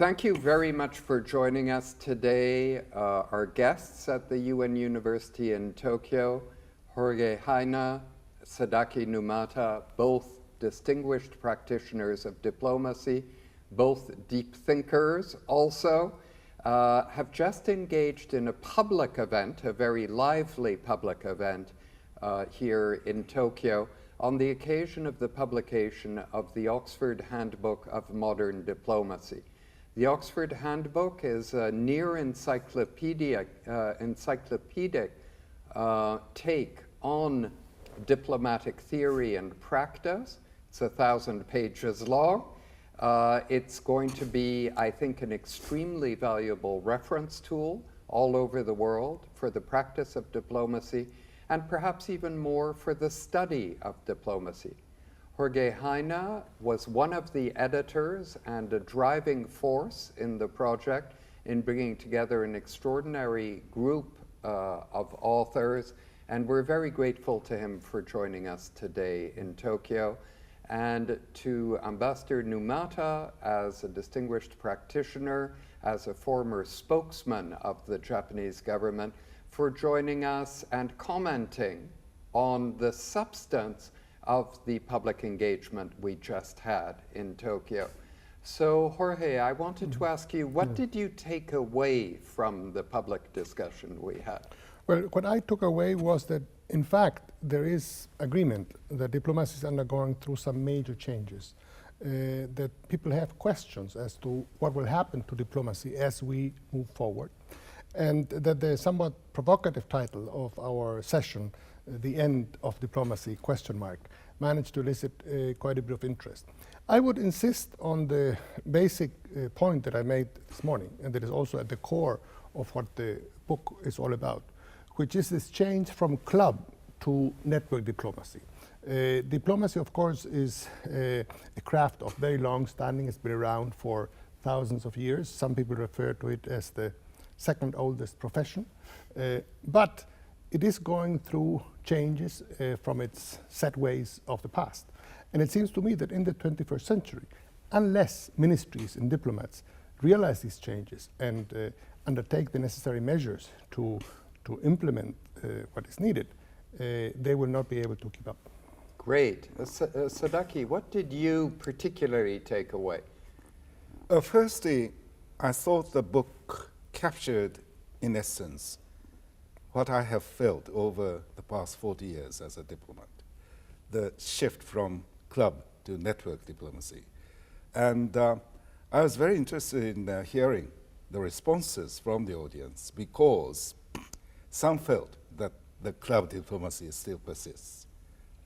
Thank you very much for joining us today. Our guests at the UN University in Tokyo, Jorge Heine, Sadaaki Numata, both distinguished practitioners of diplomacy, both deep thinkers also, have just engaged in a public event, a very lively public event here in Tokyo on the occasion of the publication of the Oxford Handbook of Modern Diplomacy. The Oxford Handbook is a near encyclopedic take on diplomatic theory and practice. It's 1,000 pages long. It's going to be, I think, an extremely valuable reference tool all over the world for the practice of diplomacy, and perhaps even more for the study of diplomacy. Jorge Heine was one of the editors and a driving force in the project in bringing together an extraordinary group of authors, and we're very grateful to him for joining us today in Tokyo, and to Ambassador Numata as a distinguished practitioner, as a former spokesman of the Japanese government, for joining us and commenting on the substance of the public engagement we just had in Tokyo. So, Jorge, I wanted to ask you, what did you take away from the public discussion we had? Well, what I took away was that, in fact, there is agreement that diplomacy is undergoing through some major changes, that people have questions as to what will happen to diplomacy as we move forward, and that the somewhat provocative title of our session, The End of Diplomacy, ? Managed to elicit quite a bit of interest. I would insist on the basic point that I made this morning, and that is also at the core of what the book is all about, which is this change from club to network diplomacy. Diplomacy, of course, is a craft of very long standing. It's been around for thousands of years. Some people refer to it as the second oldest profession. But it is going through changes from its set ways of the past. And it seems to me that in the 21st century, unless ministries and diplomats realize these changes and undertake the necessary measures to implement what is needed, they will not be able to keep up. Great. Sadaaki, what did you particularly take away? Firstly, I thought the book captured, in essence, what I have felt over the past 40 years as a diplomat, the shift from club to network diplomacy. And I was very interested in hearing the responses from the audience, because some felt that the club diplomacy still persists.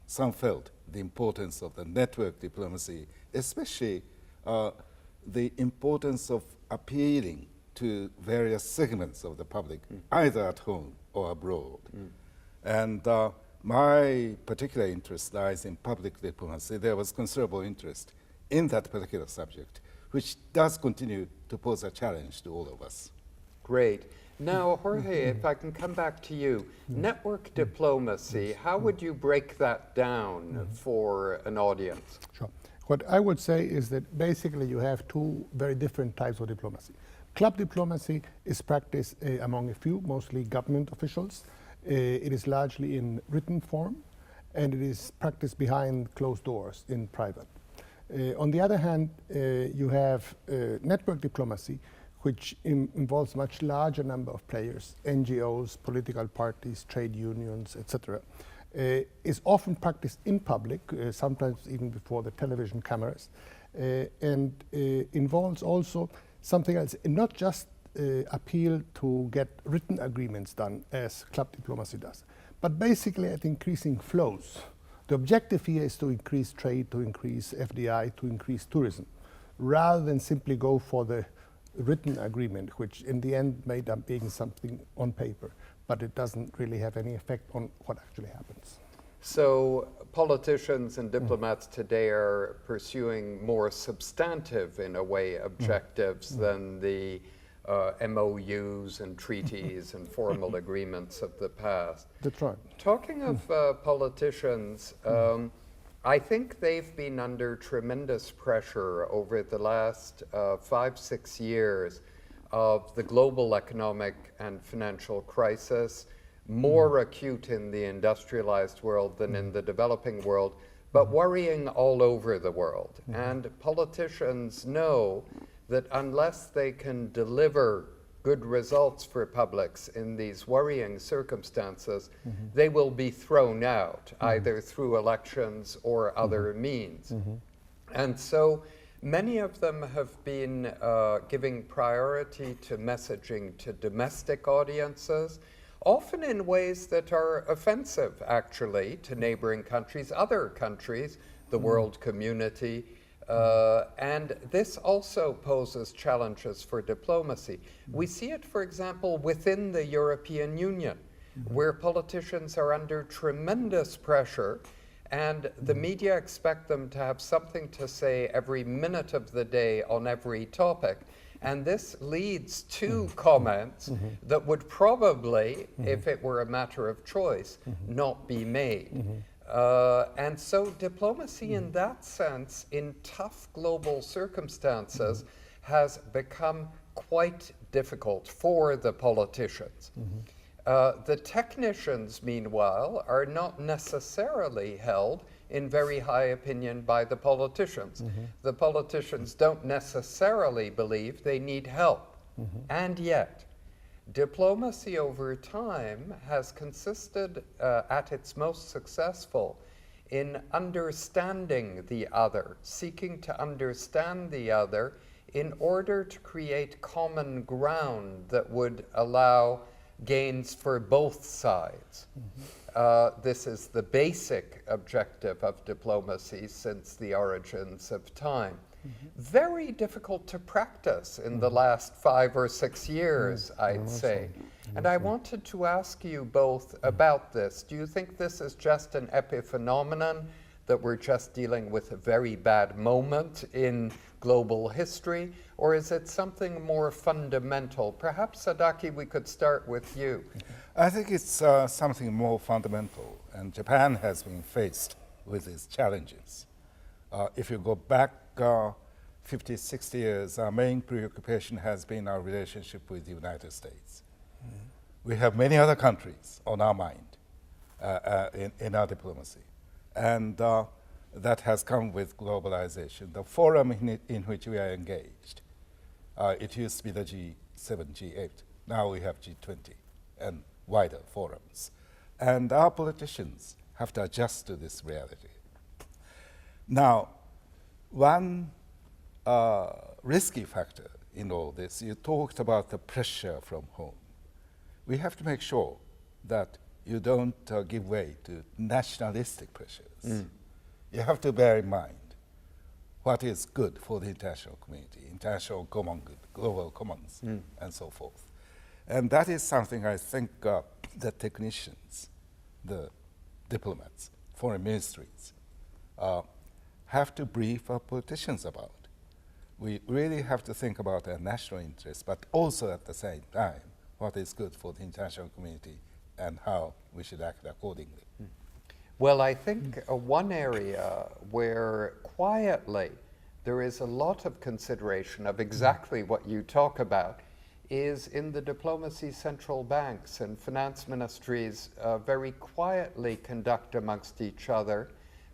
Some felt the importance of the network diplomacy, especially the importance of appealing to various segments of the public, either at home or abroad. And my particular interest lies in public diplomacy. There was considerable interest in that particular subject, which does continue to pose a challenge to all of us. Great. Now, Jorge, if I can come back to you. Network diplomacy, how would you break that down for an audience? Sure. What I would say is that basically you have two very different types of diplomacy. Club diplomacy is practiced among a few, mostly government officials. It is largely in written form, and it is practiced behind closed doors in private. On the other hand, you have network diplomacy, which involves much larger number of players, NGOs, political parties, trade unions, etc. Is often practiced in public, sometimes even before the television cameras, and involves also something else, not just appeal to get written agreements done, as club diplomacy does, but basically at increasing flows. The objective here is to increase trade, to increase FDI, to increase tourism, rather than simply go for the written agreement, which in the end may end up being something on paper, but it doesn't really have any effect on what actually happens. So politicians and diplomats today are pursuing more substantive, in a way, objectives than the MOUs and treaties and formal agreements of the past. That's right. Talking of politicians, I think they've been under tremendous pressure over the last 5-6 years of the global economic and financial crisis, more acute in the industrialized world than in the developing world, but worrying all over the world. And politicians know that unless they can deliver good results for publics in these worrying circumstances, they will be thrown out, either through elections or other means. And so many of them have been giving priority to messaging to domestic audiences, often in ways that are offensive, actually, to neighboring countries, other countries, the world community. And this also poses challenges for diplomacy. We see it, for example, within the European Union, where politicians are under tremendous pressure, and the media expect them to have something to say every minute of the day on every topic. And this leads to comments that would probably, if it were a matter of choice, not be made. And so diplomacy in that sense, in tough global circumstances, has become quite difficult for the politicians. The technicians, meanwhile, are not necessarily held in very high opinion by the politicians. The politicians don't necessarily believe they need help. And yet, diplomacy over time has consisted at its most successful in understanding the other, seeking to understand the other in order to create common ground that would allow gains for both sides. This is the basic objective of diplomacy since the origins of time. Very difficult to practice in the last 5 or 6 years, I'd say. And I wanted to ask you both about this. Do you think this is just an epiphenomenon, that we're just dealing with a very bad moment in global history, or is it something more fundamental? Perhaps, Sadaaki, we could start with you. I think it's something more fundamental, and Japan has been faced with these challenges. If you go back 50, 60 years, our main preoccupation has been our relationship with the United States. We have many other countries on our mind in our diplomacy. And that has come with globalization. The forum in which we are engaged, it used to be the G7, G8. Now we have G20 and wider forums. And our politicians have to adjust to this reality. Now, one risky factor in all this, you talked about the pressure from home. We have to make sure that you don't give way to nationalistic pressures. You have to bear in mind what is good for the international community, international common good, global commons, and so forth. And that is something I think the technicians, the diplomats, foreign ministries, have to brief our politicians about. We really have to think about our national interests, but also at the same time, what is good for the international community and how we should act accordingly. Well, I think one area where quietly there is a lot of consideration of exactly what you talk about is in the diplomacy central banks and finance ministries very quietly conduct amongst each other,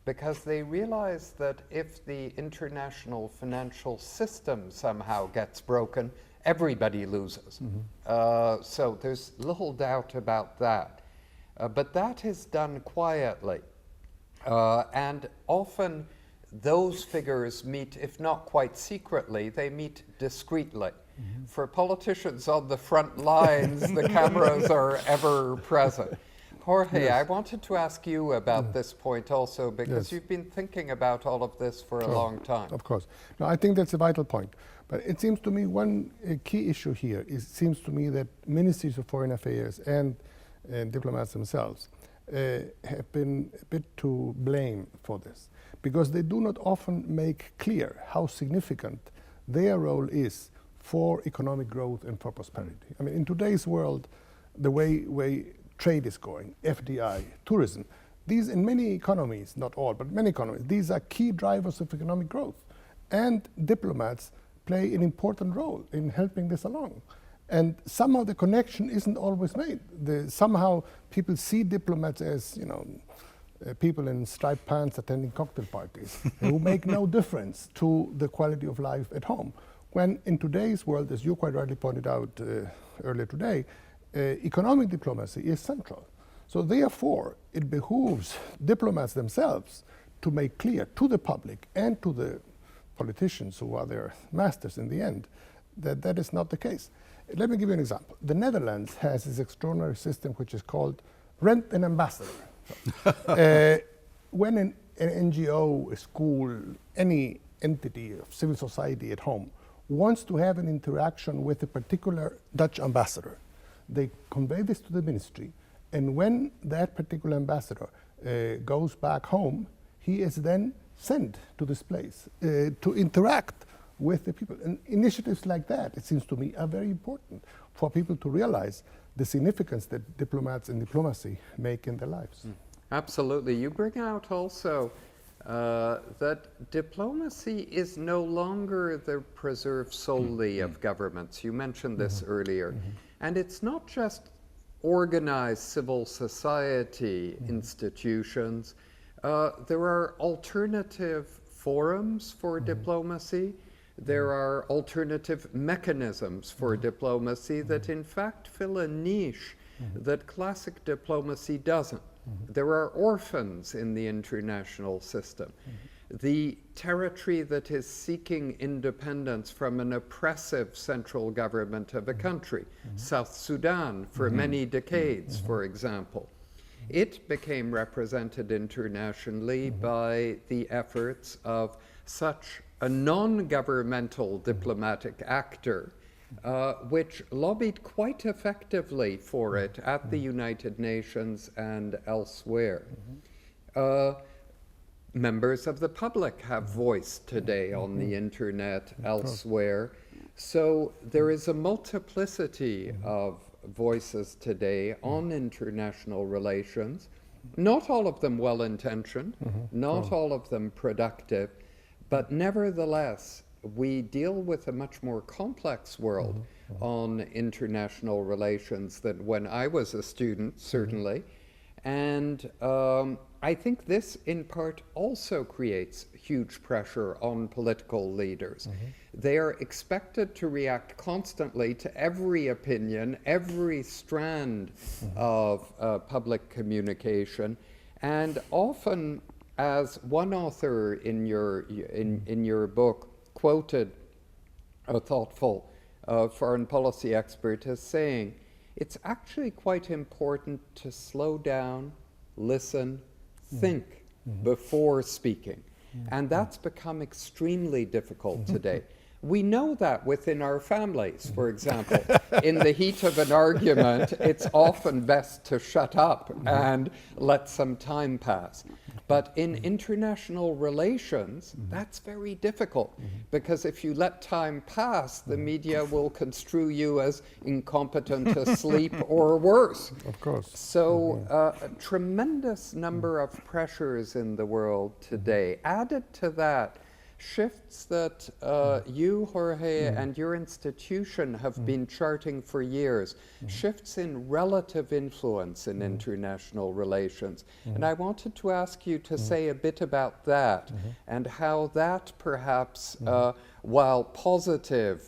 because they realize that if the international financial system somehow gets broken, everybody loses. So there's little doubt about that. But that is done quietly. And often those figures meet, if not quite secretly, they meet discreetly. For politicians on the front lines, the cameras are ever present. Jorge, I wanted to ask you about this point also, because you've been thinking about all of this for a long time. Of course. No, I think that's a vital point. But it seems to me one key issue here seems to me that ministries of foreign affairs and diplomats themselves have been a bit to blame for this, because they do not often make clear how significant their role is for economic growth and for prosperity. I mean, in today's world, the way trade is going, FDI, tourism, These, in many economies, not all, but many economies, these are key drivers of economic growth. And diplomats play an important role in helping this along. And somehow the connection isn't always made. Somehow people see diplomats as, people in striped pants attending cocktail parties who make no difference to the quality of life at home. When in today's world, as you quite rightly pointed out earlier today, economic diplomacy is central. So therefore, it behooves diplomats themselves to make clear to the public and to the politicians who are their masters in the end, that that is not the case. Let me give you an example. The Netherlands has this extraordinary system which is called rent an ambassador. When an NGO, a school, any entity of civil society at home wants to have an interaction with a particular Dutch ambassador, they convey this to the ministry, and when that particular ambassador goes back home, he is then sent to this place to interact with the people. And initiatives like that, it seems to me, are very important for people to realize the significance that diplomats and diplomacy make in their lives. Absolutely. You bring out also that diplomacy is no longer the preserve solely of governments. You mentioned this earlier. And it's not just organized civil society institutions. There are alternative forums for diplomacy. There are alternative mechanisms for diplomacy that in fact fill a niche that classic diplomacy doesn't. There are orphans in the international system. The territory that is seeking independence from an oppressive central government of a country, South Sudan for many decades, for example, it became represented internationally by the efforts of such a non-governmental diplomatic actor, which lobbied quite effectively for it at the United Nations and elsewhere. Members of the public have voice today on the internet, elsewhere. So there is a multiplicity of voices today on international relations, not all of them well-intentioned, not all of them productive, but nevertheless, we deal with a much more complex world on international relations than when I was a student, certainly. And I think this, in part, also creates huge pressure on political leaders. They are expected to react constantly to every opinion, every strand of public communication, and often, as one author in your book quoted a thoughtful foreign policy expert as saying, it's actually quite important to slow down, listen, think before speaking. And that's become extremely difficult today. We know that within our families, for example. In the heat of an argument, it's often best to shut up and let some time pass. But in international relations, that's very difficult, because if you let time pass, the media will construe you as incompetent, asleep, or worse. Of course. So a tremendous number of pressures in the world today. Added to that, shifts that you, Jorge, and your institution have been charting for years, shifts in relative influence in international relations. And I wanted to ask you to say a bit about that and how that perhaps, while positive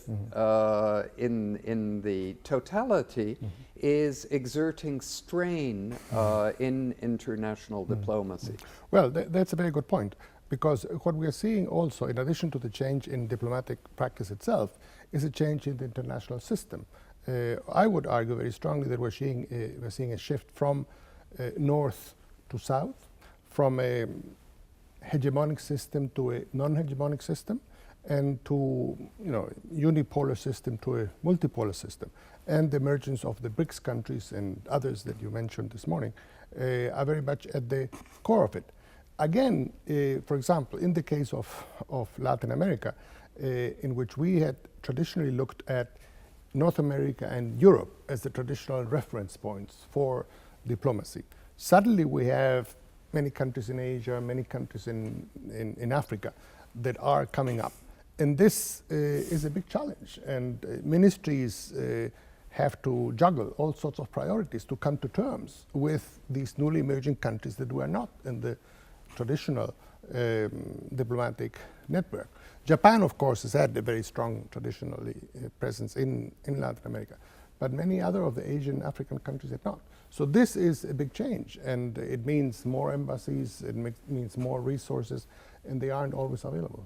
in the totality, is exerting strain in international diplomacy. Well, that's a very good point. Because what we are seeing also, in addition to the change in diplomatic practice itself, is a change in the international system. I would argue very strongly that we're seeing a shift from north to south, from a hegemonic system to a non-hegemonic system, and to unipolar system to a multipolar system. And the emergence of the BRICS countries and others that you mentioned this morning are very much at the core of it. Again, for example, in the case of Latin America, in which we had traditionally looked at North America and Europe as the traditional reference points for diplomacy, suddenly we have many countries in Asia, many countries in Africa that are coming up. And this is a big challenge, and ministries have to juggle all sorts of priorities to come to terms with these newly emerging countries that were not in the traditional diplomatic network. Japan, of course, has had a very strong traditionally presence in Latin America, but many other of the Asian, African countries have not. So this is a big change, and it means more embassies, it means more resources, and they aren't always available.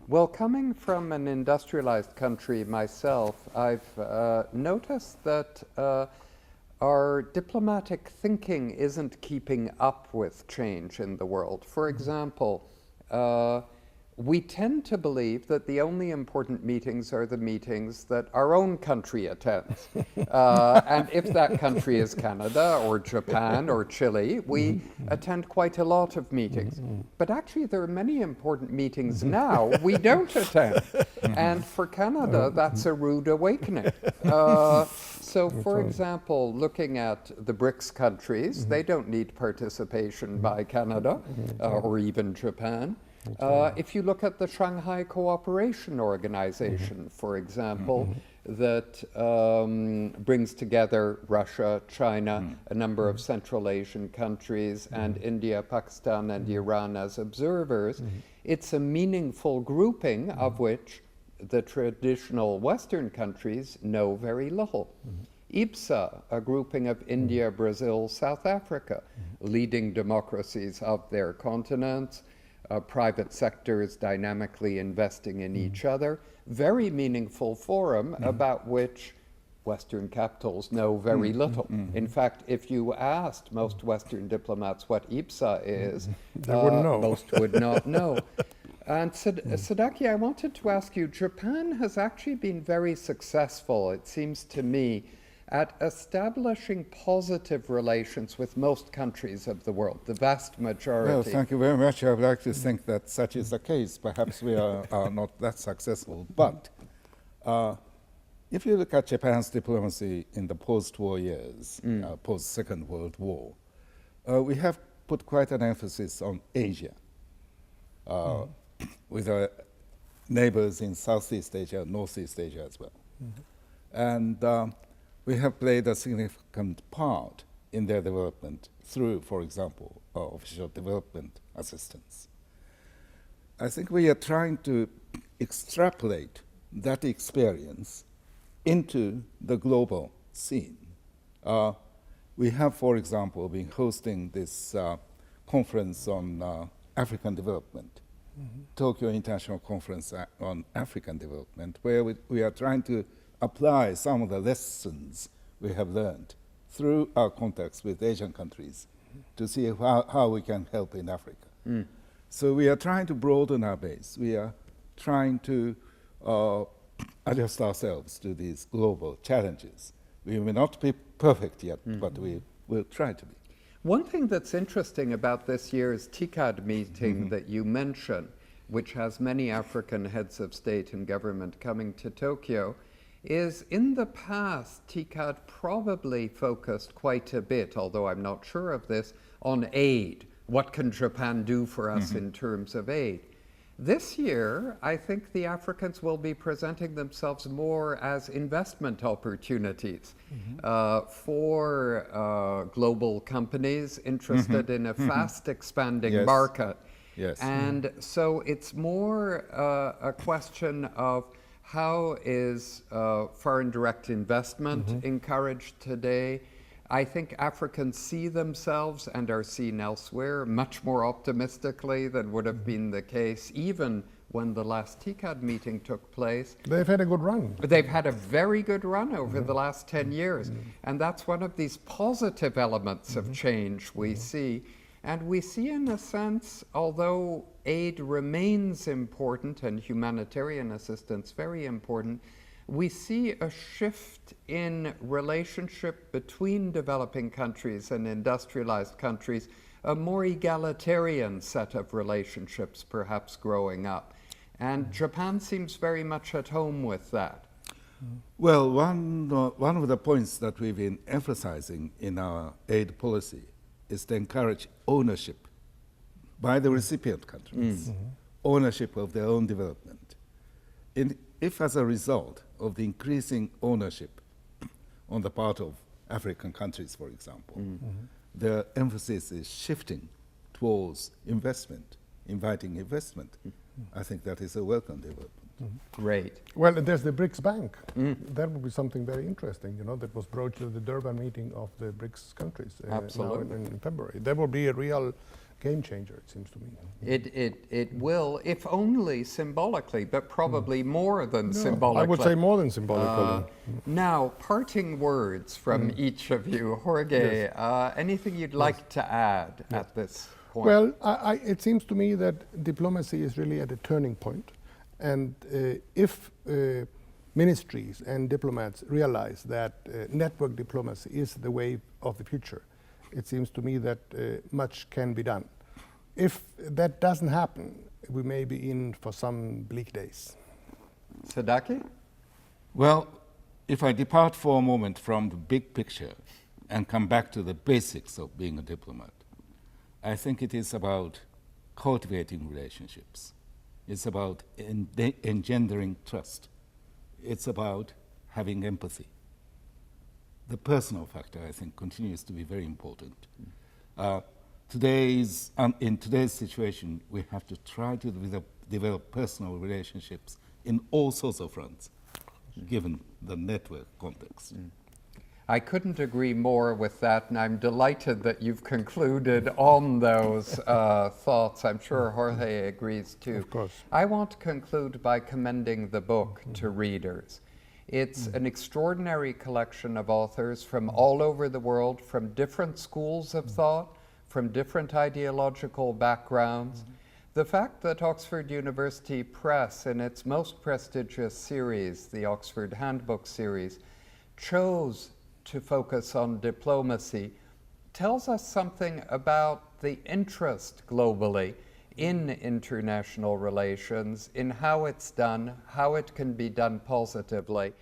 Well, coming from an industrialized country myself, I've noticed that our diplomatic thinking isn't keeping up with change in the world. For example, we tend to believe that the only important meetings are the meetings that our own country attends. And if that country is Canada or Japan or Chile, we attend quite a lot of meetings. But actually, there are many important meetings now we don't attend. And for Canada, that's a rude awakening. So, for example, looking at the BRICS countries, they don't need participation by Canada or even Japan. If you look at the Shanghai Cooperation Organization, for example, that brings together Russia, China, a number of Central Asian countries, and India, Pakistan, and Iran as observers, it's a meaningful grouping of which the traditional Western countries know very little. IPSA, a grouping of India, Brazil, South Africa, leading democracies of their continents, private sectors dynamically investing in each other, very meaningful forum about which Western capitals know very little. In fact, if you asked most Western diplomats what IPSA is, they wouldn't know. Most would not know. And Sadaaki, I wanted to ask you, Japan has actually been very successful, it seems to me, at establishing positive relations with most countries of the world, the vast majority. Well, thank you very much. I would like to think that such is the case. Perhaps we are not that successful. But if you look at Japan's diplomacy in the post-war years, post-Second World War, we have put quite an emphasis on Asia, with our neighbors in Southeast Asia, Northeast Asia as well. And we have played a significant part in their development through, for example, official development assistance. I think we are trying to extrapolate that experience into the global scene. We have, for example, been hosting this conference on African development, Tokyo International Conference on African Development, where we are trying to apply some of the lessons we have learned through our contacts with Asian countries to see how we can help in Africa. So we are trying to broaden our base. We are trying to adjust ourselves to these global challenges. We may not be perfect yet, but we will try to be. One thing that's interesting about this year's TICAD meeting that you mentioned, which has many African heads of state and government coming to Tokyo, is in the past, TICAD probably focused quite a bit, although I'm not sure of this, on aid. What can Japan do for us in terms of aid? This year, I think the Africans will be presenting themselves more as investment opportunities for global companies interested in a fast expanding market. Yes. And so it's more a question of how is foreign direct investment encouraged today? I think Africans see themselves and are seen elsewhere much more optimistically than would have been the case even when the last TICAD meeting took place. They've had a good run. They've had a very good run over the last 10 years. And that's one of these positive elements of change we see. And we see, in a sense, although aid remains important and humanitarian assistance very important, we see a shift in relationship between developing countries and industrialized countries, a more egalitarian set of relationships perhaps growing up. And Japan seems very much at home with that. Well, one of the points that we've been emphasizing in our aid policy is to encourage ownership by the recipient countries, ownership of their own development. And if as a result of the increasing ownership on the part of African countries, for example, the emphasis is shifting towards investment, inviting investment, I think that is a welcome development. Great. Well, there's the BRICS Bank. That would be something very interesting, that was broached at the Durban meeting of the BRICS countries Absolutely. now in February. That will be a real game changer, it seems to me. It will, if only symbolically, but probably more than symbolically. I would say more than symbolically. Now, parting words from each of you. Jorge, anything you'd like to add at this point? Well, it seems to me that diplomacy is really at a turning point. And if ministries and diplomats realize that network diplomacy is the way of the future, it seems to me that much can be done. If that doesn't happen, we may be in for some bleak days. Sadaaki? Well, if I depart for a moment from the big picture and come back to the basics of being a diplomat, I think it is about cultivating relationships. It's about engendering trust. It's about having empathy. The personal factor, I think, continues to be very important. In today's situation, we have to try to develop personal relationships in all sorts of fronts, given the network context. I couldn't agree more with that, and I'm delighted that you've concluded on those thoughts. I'm sure Jorge agrees too. Of course. I want to conclude by commending the book to readers. It's an extraordinary collection of authors from all over the world, from different schools of thought, from different ideological backgrounds. The fact that Oxford University Press, in its most prestigious series, the Oxford Handbook series, chose to focus on diplomacy tells us something about the interest globally in international relations, in how it's done, how it can be done positively.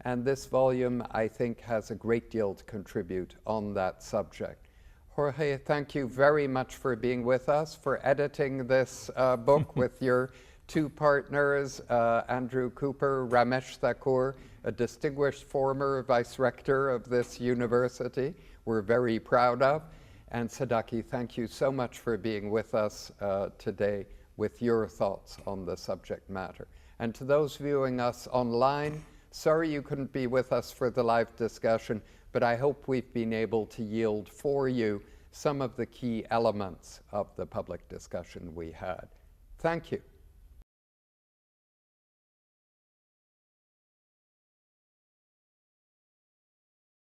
And this volume, I think, has a great deal to contribute on that subject. Jorge, thank you very much for being with us, for editing this book with your two partners, Andrew Cooper, Ramesh Thakur, a distinguished former vice rector of this university we're very proud of. And Sadaaki, thank you so much for being with us today with your thoughts on the subject matter. And to those viewing us online, sorry you couldn't be with us for the live discussion, but I hope we've been able to yield for you some of the key elements of the public discussion we had. Thank you.